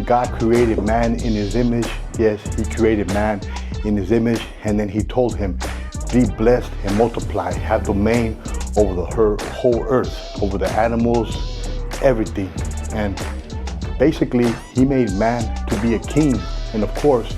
God created man in his image. Yes, he created man in his image, and then he told him, be blessed and multiply, have domain over the whole earth, over the animals, everything. And basically, he made man to be a king. And of course,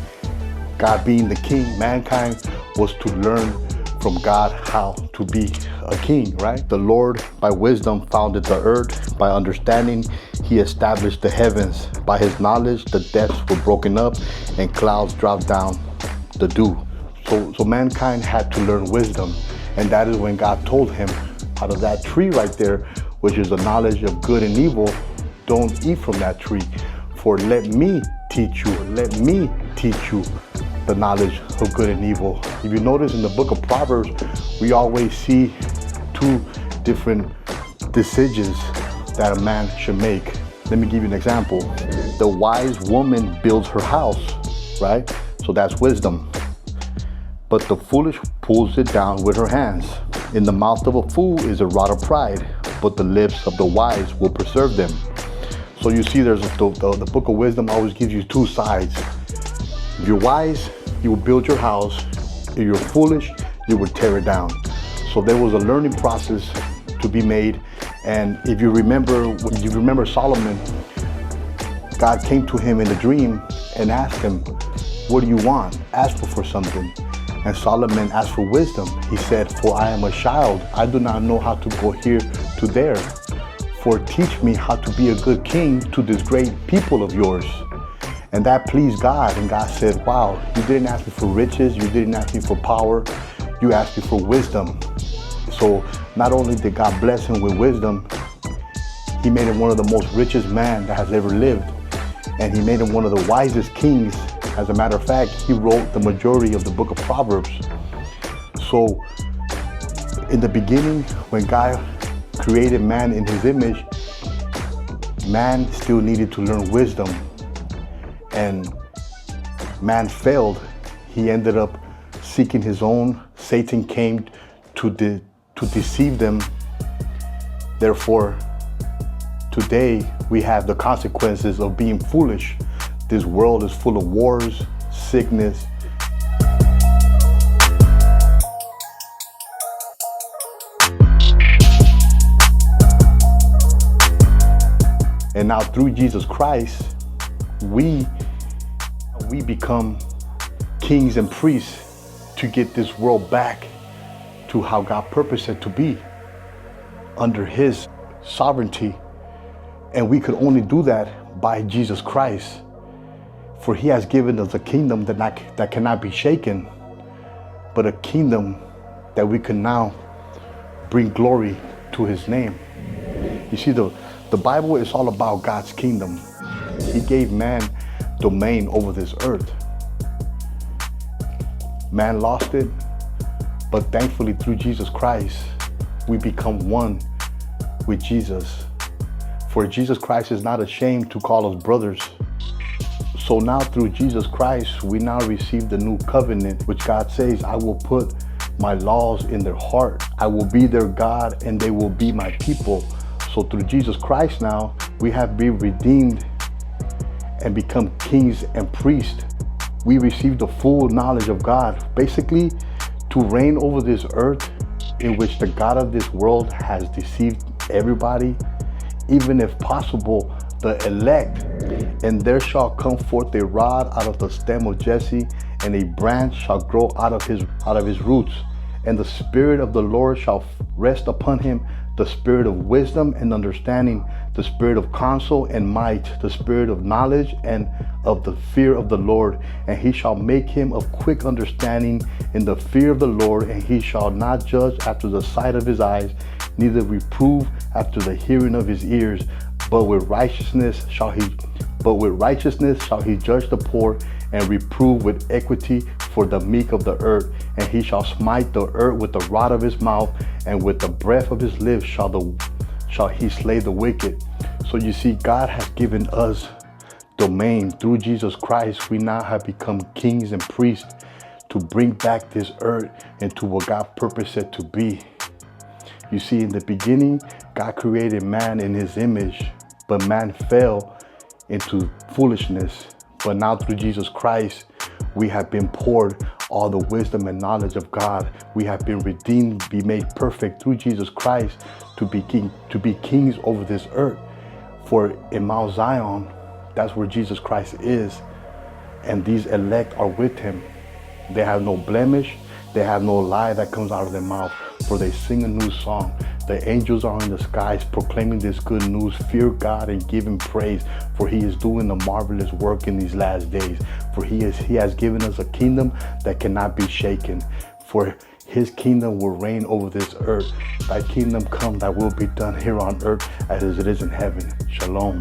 God being the king, mankind was to learn from God how to be a king, right? The Lord, by wisdom, founded the earth. By understanding, he established the heavens. By his knowledge, the depths were broken up and clouds dropped down the dew. So mankind had to learn wisdom. And that is when God told him, out of that tree right there, which is the knowledge of good and evil, don't eat from that tree. For let me teach you the knowledge of good and evil. If you notice in the book of Proverbs, we always see two different decisions that a man should make. Let me give you an example. The wise woman builds her house, right? So that's wisdom. But the foolish pulls it down with her hands. In the mouth of a fool is a rod of pride, but the lips of the wise will preserve them. So you see, there's the book of wisdom always gives you two sides. If you're wise, you will build your house. If you're foolish, you will tear it down. So there was a learning process to be made. And if you remember Solomon, God came to him in a dream and asked him, what do you want? Ask for something. And Solomon asked for wisdom. He said, for I am a child. I do not know how to go here to there. For teach me how to be a good king to this great people of yours. And that pleased God. And God said, wow, you didn't ask me for riches. You didn't ask me for power. You asked me for wisdom. So not only did God bless him with wisdom, he made him one of the most richest men that has ever lived. And he made him one of the wisest kings. As a matter of fact, he wrote the majority of the book of Proverbs. So in the beginning, when God created man in his image, man still needed to learn wisdom. And man failed. He ended up seeking his own. Satan came to deceive them. Therefore, today we have the consequences of being foolish. This world is full of wars, sickness. And now through Jesus Christ, we become kings and priests to get this world back to how God purposed it to be, under his sovereignty. And we could only do that by Jesus Christ. For he has given us a kingdom that cannot be shaken, but a kingdom that we can now bring glory to his name. You see, the Bible is all about God's kingdom. He gave man domain over this earth. Man lost it, but thankfully through Jesus Christ, we become one with Jesus. For Jesus Christ is not ashamed to call us brothers. So now through Jesus Christ, we now receive the new covenant, which God says, I will put my laws in their heart. I will be their God and they will be my people. So through Jesus Christ now, we have been redeemed and become kings and priests. We receive the full knowledge of God, basically to reign over this earth in which the God of this world has deceived everybody, even if possible, the elect. And there shall come forth a rod out of the stem of Jesse, and a branch shall grow out of his roots. And the Spirit of the Lord shall rest upon him, the Spirit of wisdom and understanding, the Spirit of counsel and might, the Spirit of knowledge and of the fear of the Lord. And he shall make him of quick understanding in the fear of the Lord, and he shall not judge after the sight of his eyes, neither reprove after the hearing of his ears, but with righteousness shall he judge the poor, and reprove with equity for the meek of the earth. And he shall smite the earth with the rod of his mouth, and with the breath of his lips shall he slay the wicked. So you see, God has given us domain through Jesus Christ. We now have become kings and priests to bring back this earth into what God purposed it to be. You see, in the beginning, God created man in his image, but man fell into foolishness. But now through Jesus Christ, we have been poured all the wisdom and knowledge of God. We have been redeemed, be made perfect through Jesus Christ to be kings over this earth. For in Mount Zion, that's where Jesus Christ is, and these elect are with him. They have no blemish, they have no lie that comes out of their mouth, for they sing a new song. The angels are in the skies proclaiming this good news. Fear God and give him praise, for he is doing a marvelous work in these last days. For he has given us a kingdom that cannot be shaken. For his kingdom will reign over this earth. Thy kingdom come, thy will be done here on earth as it is in heaven. Shalom.